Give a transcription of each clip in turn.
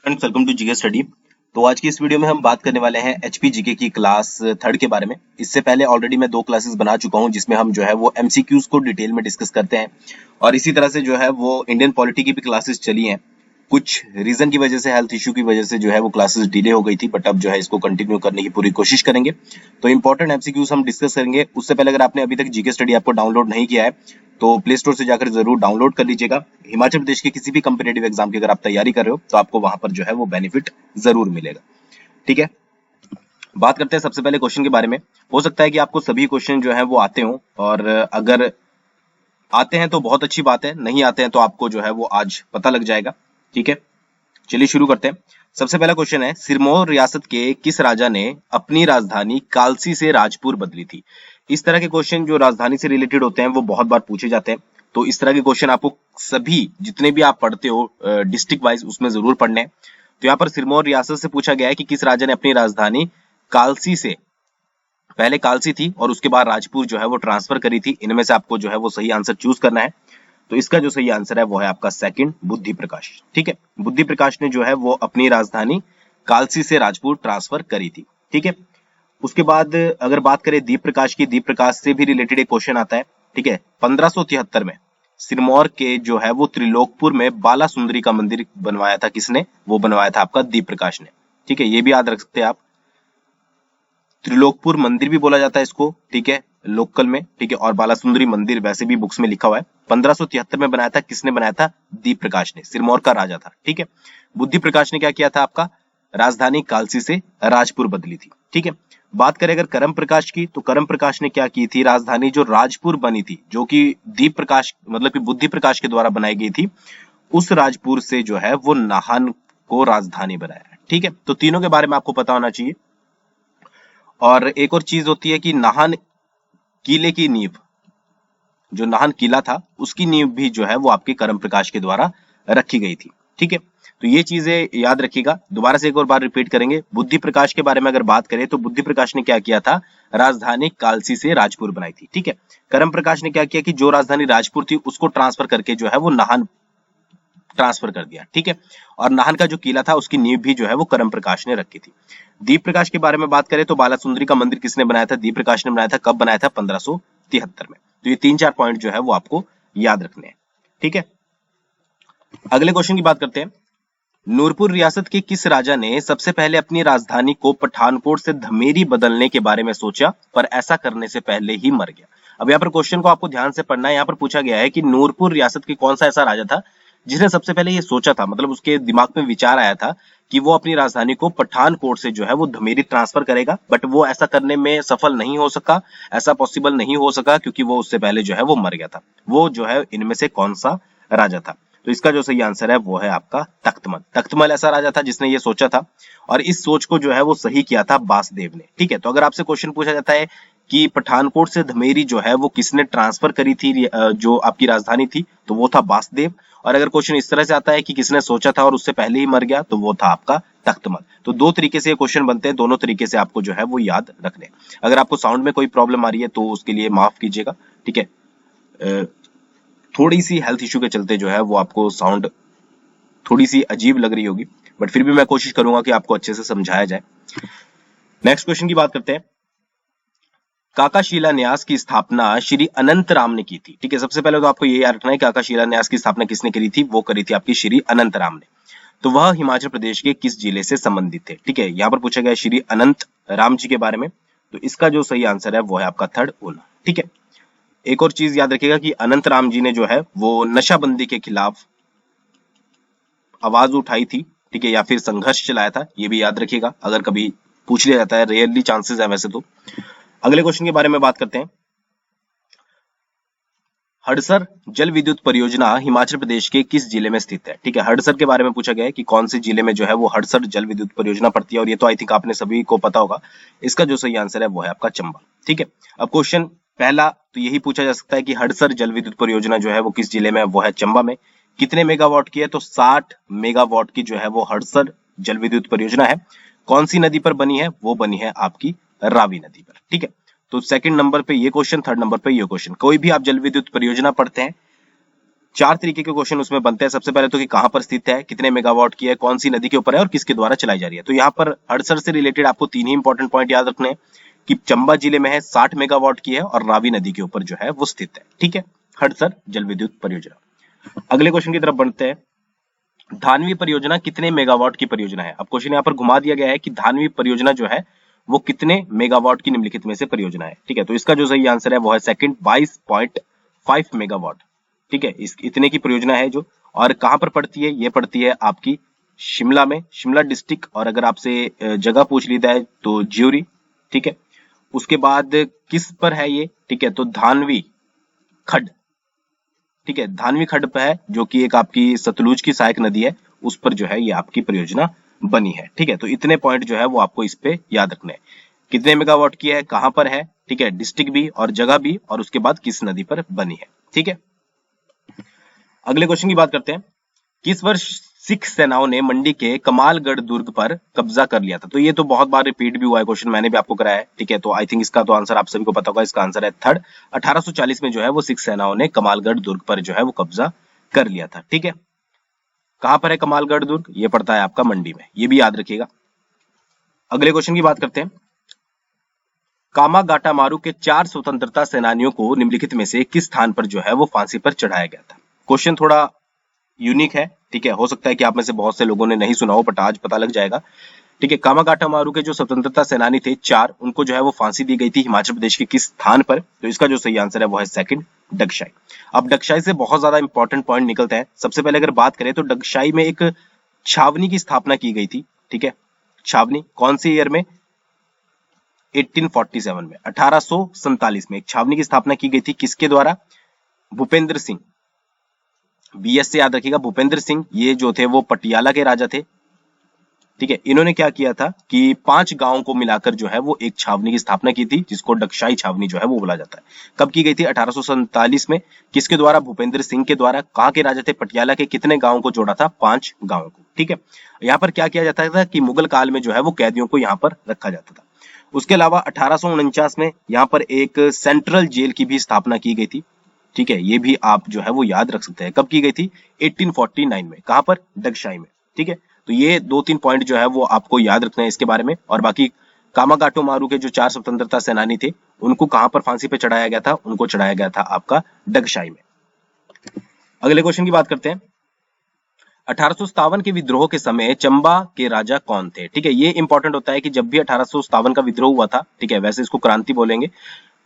Friends, welcome to GK study. तो आज की इस वीडियो में हम बात करने वाले हैं एचपी जीके की क्लास थर्ड के बारे में। इससे पहले ऑलरेडी मैं 2 क्लासेस बना चुका हूं जिसमें हम जो है वो एमसीक्यूज को डिटेल में डिस्कस करते हैं और इसी तरह से जो है वो इंडियन पॉलिटी की भी क्लासेस चली हैं। कुछ रीजन की वजह से, हेल्थ इशू की वजह से जो है वो क्लासेस डिले हो गई थी, बट अब जो है इसको कंटिन्यू करने की पूरी कोशिश करेंगे। तो इंपॉर्टेंट एमसीक्यूज हम डिस्कस करेंगे। उससे पहले अगर आपने अभी तक जीके स्टडी ऐप को डाउनलोड नहीं किया है तो प्ले स्टोर से जाकर जरूर डाउनलोड कर लीजिएगा। हिमाचल प्रदेश के किसी भी कंपिटेटिव एग्जाम की अगर आप तैयारी कर रहे हो तो आपको वहां पर जो है वो बेनिफिट जरूर मिलेगा। ठीक है, बात करते हैं सबसे पहले क्वेश्चन के बारे में। हो सकता है कि आपको सभी क्वेश्चन जो है वो आते हों, और अगर आते हैं तो बहुत अच्छी बात है, नहीं आते हैं तो आपको जो है वो आज पता लग जाएगा। ठीक है, चलिए शुरू करते हैं। सबसे पहला क्वेश्चन है, सिरमौर रियासत के किस राजा ने अपनी राजधानी कालसी से राजपुर बदली थी? इस तरह के क्वेश्चन जो राजधानी से रिलेटेड होते हैं वो बहुत बार पूछे जाते हैं। तो इस तरह के क्वेश्चन आपको सभी जितने भी आप पढ़ते हो डिस्ट्रिक्ट वाइज उसमें जरूर पढ़ने हैं। तो यहाँ पर सिरमौर रियासत से पूछा गया है कि किस राजा ने अपनी राजधानी कालसी से, पहले कालसी थी और उसके बाद राजपुर जो है वो ट्रांसफर करी थी। इनमें से आपको जो है वो सही आंसर चूज करना है। तो इसका जो सही आंसर है वो है आपका सेकंड, बुद्धि प्रकाश। ठीक है, बुद्धि प्रकाश ने जो है वो अपनी राजधानी कालसी से राजपुर ट्रांसफर करी थी। ठीक है, उसके बाद अगर बात करें दीप प्रकाश की, दीप प्रकाश से भी रिलेटेड एक क्वेश्चन आता है। ठीक है, 1573 में सिरमौर के जो है वो त्रिलोकपुर में बाला सुंदरी का मंदिर बनवाया था। किसने? वो बनवाया था आपका दीप प्रकाश ने। ठीक है, ये भी याद रख सकते हैं आप, त्रिलोकपुर मंदिर भी बोला जाता है इसको। ठीक है, लोकल में। ठीक है, और बाला सुंदरी मंदिर वैसे भी बुक्स में लिखा हुआ है। 1573 में बनाया था। किसने बनाया था? दीप प्रकाश ने, सिरमौर का राजा था। ठीक है, बुद्धि प्रकाश ने क्या किया था? आपका राजधानी कालसी से राजपुर बदली थी। ठीक है, बात करें अगर करम प्रकाश की, तो करम प्रकाश ने क्या की थी? राजधानी जो राजपुर बनी थी, जो कि दीप प्रकाश मतलब कि बुद्धि प्रकाश के द्वारा बनाई गई थी, उस राजपुर से जो है वो नाहन को राजधानी बनाया। ठीक है, तो तीनों के बारे में आपको पता होना चाहिए। और एक और चीज होती है कि नाहन किले की नींव, जो नाहन किला था उसकी नींव भी जो है वो आपके करम प्रकाश के द्वारा रखी गई थी। ठीक है, तो ये चीजें याद रखिएगा। दोबारा से एक और बार रिपीट करेंगे। बुद्धि प्रकाश के बारे में अगर बात करें तो बुद्धि प्रकाश ने क्या किया था? राजधानी कालसी से राजपुर बनाई थी। ठीक है, करम प्रकाश ने क्या किया कि जो राजधानी राजपुर थी उसको ट्रांसफर करके जो है वो नाहन ट्रांसफर कर दिया। ठीक है, और नाहन का जो किला था उसकी नींव भी जो है वो करम प्रकाश ने रखी थी। दीप प्रकाश के बारे में बात करें तो बाला सुंदरी का मंदिर किसने बनाया था? दीप प्रकाश ने बनाया था। कब बनाया था? 1573 में। तो ये 3-4 पॉइंट जो है वो आपको याद रखने हैं। ठीक है, अगले क्वेश्चन की बात करते हैं। नूरपुर रियासत के किस राजा ने सबसे पहले अपनी राजधानी को पठानकोट से धमेरी बदलने के बारे में सोचा, पर ऐसा करने से पहले ही मर गया? अब यहाँ पर क्वेश्चन को आपको ध्यान से पढ़ना है। यहाँ पर पूछा गया है कि नूरपुर रियासत के कौन सा ऐसा राजा था जिसने सबसे पहले ये सोचा था, मतलब उसके दिमाग में विचार आया था कि वो अपनी राजधानी को पठानकोट से जो है वो धमेरी ट्रांसफर करेगा, बट वो ऐसा करने में सफल नहीं हो सका। ऐसा पॉसिबल नहीं हो सका क्योंकि वो उससे पहले जो है वो मर गया था। वो जो है इनमें से कौन सा राजा था? तो इसका जो सही आंसर है वो है आपका तख्तमल। तख्तमल ऐसा राजा था जिसने ये सोचा था, और इस सोच को जो है वो सही किया था बासदेव ने। ठीक है, तो अगर आपसे क्वेश्चन पूछा जाता है कि पठानकोट से धमेरी जो है वो किसने ट्रांसफर करी थी, जो आपकी राजधानी थी, तो वो था बासदेव। और अगर क्वेश्चन इस तरह से आता है कि किसने सोचा था और उससे पहले ही मर गया, तो वो था आपका तख्तमल। तो दो तरीके से ये क्वेश्चन बनते हैं, दोनों तरीके से आपको जो है वो याद रखने। अगर आपको साउंड में कोई प्रॉब्लम आ रही है तो उसके लिए माफ कीजिएगा। ठीक है, थोड़ी सी हेल्थ इश्यू के चलते जो है वो आपको साउंड थोड़ी सी अजीब लग रही होगी, बट फिर भी मैं कोशिश करूंगा कि आपको अच्छे से समझाया जाए। नेक्स्ट क्वेश्चन की बात करते हैं। काका शिलान्यास की स्थापना श्री अनंत राम ने की थी। ठीक है, सबसे पहले तो आपको ये याद रखना है काका शिलान्यास की स्थापना किसने करी थी? वो करी थी आपकी श्री अनंत राम ने। तो वह हिमाचल प्रदेश के किस जिले से संबंधित थे? ठीक है, यहाँ पर पूछा गया श्री अनंत राम जी के बारे में। तो इसका जो सही आंसर है वो है आपका थर्ड, ऊना। ठीक है, एक और चीज याद रखिएगा कि अनंत राम जी ने जो है वो नशाबंदी के खिलाफ आवाज उठाई थी। ठीक है, या फिर संघर्ष चलाया था, ये भी याद रखिएगा अगर कभी पूछ लिया जाता है। रेयरली चांसेस है वैसे तो। अगले क्वेश्चन के बारे में बात करते हैं। हडसर जल विद्युत परियोजना हिमाचल प्रदेश के किस जिले में स्थित है? ठीक है, हडसर के बारे में पूछा गया है कि कौन से जिले में जो है वो हडसर जल विद्युत परियोजना पड़ती है, और ये तो आई थिंक आपने सभी को पता होगा। इसका जो सही आंसर है वो है आपका चंबा। ठीक है, अब क्वेश्चन पहला तो यही पूछा जा सकता है कि हडसर जल विद्युत परियोजना जो है वो किस जिले में है? वो है चंबा में। कितने मेगावाट की है? तो 60 मेगावाट की जो है वो हडसर जल विद्युत परियोजना है। कौन सी नदी पर बनी है? वो बनी है आपकी रावी नदी पर। ठीक है, तो सेकंड नंबर पे ये क्वेश्चन, थर्ड नंबर पे ये क्वेश्चन। कोई भी आप जल विद्युत परियोजना पढ़ते हैं 4 तरीके के क्वेश्चन उसमें बनते हैं। सबसे पहले तो कि कहां पर स्थित है, कितने मेगावाट की है, कौन सी नदी के ऊपर है और किसके द्वारा चलाई जा रही है। तो यहाँ पर हड़सर से रिलेटेड आपको 3 ही इंपॉर्टेंट पॉइंट याद रखने हैं कि चंबा जिले में है, 60 मेगावाट की है और रावी नदी के ऊपर जो है वो स्थित है। ठीक है, हड़सर जल विद्युत परियोजना। अगले क्वेश्चन की तरफ बढ़ते हैं। धानवी परियोजना कितने मेगावाट की परियोजना है। अब क्वेश्चन यहाँ पर घुमा दिया गया है कि धानवी परियोजना जो है वो कितने मेगावाट की निम्नलिखित में से परियोजना है। ठीक है, तो इसका जो सही आंसर है वो है सेकंड, 22.5 मेगावाट। ठीक है, इस इतने की परियोजना है जो, और कहां पर पड़ती है, ये पड़ती है आपकी शिमला में, शिमला डिस्ट्रिक्ट। और अगर आपसे जगह पूछ ली जाए तो ज्यूरी। ठीक है, उसके बाद किस पर है ये, ठीक है, तो धानवी खड्ड। ठीक है, धानवी खड्ड पर है जो कि एक आपकी सतलुज की सहायक नदी है, उस पर जो है ये आपकी परियोजना बनी है। ठीक है, तो इतने पॉइंट जो है वो आपको इस पे याद रखने हैं, कितने मेगावाट की है, कहां पर है, ठीक है, डिस्ट्रिक्ट भी और जगह भी, और उसके बाद किस नदी पर बनी है। ठीक है, अगले क्वेश्चन की बात करते हैं। किस वर्ष सिख सेनाओं ने मंडी के कमालगढ़ दुर्ग पर कब्जा कर लिया था। तो ये तो बहुत बार रिपीट भी हुआ है क्वेश्चन, मैंने भी आपको कराया है। ठीक है, तो आई थिंक इसका तो आंसर आप सभी को पता होगा। इसका आंसर है थर्ड, 1840 में जो है वो सिख सेनाओं ने कमालगढ़ दुर्ग पर जो है वो कब्जा कर लिया था। ठीक है, कहां पर है कमालगढ़ दुर्ग, ये पड़ता है आपका मंडी में, ये भी याद रखिएगा। अगले क्वेश्चन की बात करते हैं। कामागाटामारू के 4 स्वतंत्रता सेनानियों को निम्नलिखित में से किस स्थान पर जो है वो फांसी पर चढ़ाया गया था। क्वेश्चन थोड़ा यूनिक है। ठीक है, हो सकता है कि आप में से बहुत से लोगों ने नहीं सुना हो, बट आज पता लग जाएगा। ठीक है, कामागाटामारू के जो स्वतंत्रता सेनानी थे 4, उनको जो है वो फांसी दी गई थी हिमाचल प्रदेश के किस स्थान पर। तो इसका जो सही आंसर है वो है सेकंड, डगशाई। अब डगशाई से बहुत ज्यादा इंपॉर्टेंट पॉइंट निकलते हैं। सबसे पहले अगर बात करें तो डगशाई में एक छावनी की स्थापना की गई थी। ठीक है, छावनी कौन सी ईयर में, 1847 में, 1847 में एक छावनी की स्थापना की गई थी, किसके द्वारा, भूपेंद्र सिंह। बीएस से याद रखिएगा, भूपेंद्र सिंह ये जो थे वो पटियाला के राजा थे। ठीक है, इन्होंने क्या किया था कि 5 गांवों को मिलाकर जो है वो एक छावनी की स्थापना की थी, जिसको डगशाई छावनी जो है वो बोला जाता है। कब की गई थी, 1847 में। किसके द्वारा, भूपेंद्र सिंह के द्वारा। कहां के राजा थे, पटियाला के। कितने गांवों को जोड़ा था, 5 गांवों को। ठीक है, यहाँ पर क्या किया जाता था कि मुगल काल में जो है वो कैदियों को यहाँ पर रखा जाता था। उसके अलावा 1849 में यहाँ पर एक सेंट्रल जेल की भी स्थापना की गई थी। ठीक है, ये भी आप जो है वो याद रख सकते हैं। कब की गई थी, 1849 में। कहां पर, डगशाई में। ठीक है, तो ये 2-3 पॉइंट जो है वो आपको याद रखना है इसके बारे में। और बाकी कामागाटोमारू के जो 4 स्वतंत्रता सेनानी थे, उनको कहां पर फांसी पे चढ़ाया गया था, उनको चढ़ाया गया था आपका डगशाई में। अगले क्वेश्चन की बात करते हैं। 1857 के विद्रोह के समय चंबा के राजा कौन थे। ठीक है, ये इंपॉर्टेंट होता है कि जब भी 1857 का विद्रोह हुआ था, ठीक है, वैसे इसको क्रांति बोलेंगे,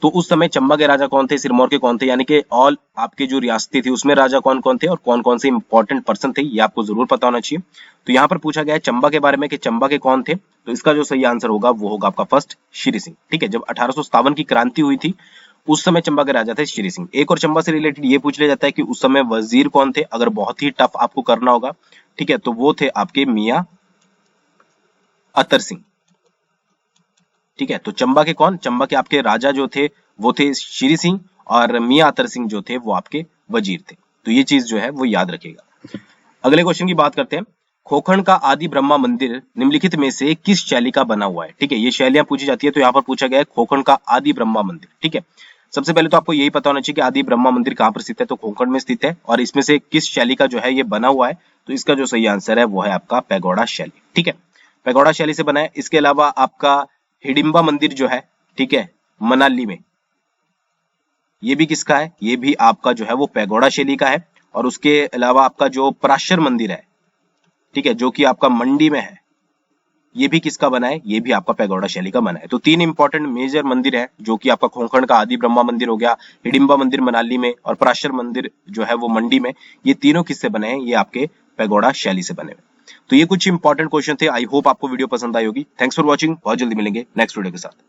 तो उस समय चंबा के राजा कौन थे, सिरमौर के कौन थे, यानी कि ऑल आपके जो रियासती थी उसमें राजा कौन कौन थे और कौन कौन से इंपॉर्टेंट पर्सन थे, ये आपको जरूर पता होना चाहिए। तो यहाँ पर पूछा गया है चंबा के बारे में कि चंबा के कौन थे। तो इसका जो सही आंसर होगा वो होगा आपका फर्स्ट, श्री सिंह। ठीक है, जब 1857 की क्रांति हुई थी उस समय चंबा के राजा थे श्री सिंह। एक और चंबा से रिलेटेड ये पूछ लिया जाता है कि उस समय वजीर कौन थे, अगर बहुत ही टफ आपको करना होगा। ठीक है, तो वो थे आपके मियां अतर सिंह। ठीक है, तो चंबा के कौन, चंबा के आपके राजा जो थे वो थे श्री सिंह, और मियां अतर सिंह जो थे वो आपके वजीर थे। तो ये चीज जो है वो याद रखिएगा। अगले क्वेश्चन की बात करते हैं। खोखण का आदि ब्रह्मा मंदिर निम्नलिखित में से किस शैली का बना हुआ है। ठीक है, ये शैलियां पूछी जाती है। तो यहाँ पर पूछा गया है खोखण का आदि ब्रह्मा मंदिर। ठीक है, सबसे पहले तो आपको यही पता होना चाहिए कि आदि ब्रह्मा मंदिर कहां पर स्थित है, तो खोखण में स्थित है। और इसमें से किस शैली का जो है ये बना हुआ है, तो इसका जो सही आंसर है वो है आपका पैगोडा शैली। ठीक है, पैगोडा शैली से बना है। इसके अलावा आपका हिडिंबा मंदिर जो है, ठीक है, मनाली में, ये भी किसका है, ये भी आपका जो है वो पैगोडा शैली का है। और उसके अलावा आपका जो पराशर मंदिर है, ठीक है, जो कि आपका मंडी में है, ये भी किसका बना है, ये भी आपका पैगोडा शैली का बना है। तो 3 इंपॉर्टेंट मेजर मंदिर है, जो कि आपका खोखण का आदि ब्रह्मा मंदिर हो गया, हिडिंबा मंदिर मनाली में, और पराशर मंदिर जो है वो मंडी में। ये तीनों किससे बने हैं, ये आपके पैगोडा शैली से बने हुए। तो ये कुछ इंपॉर्टेंट क्वेश्चन थे। आई होप आपको वीडियो पसंद आई होगी। Thanks for watching. बहुत जल्दी मिलेंगे नेक्स्ट वीडियो के साथ।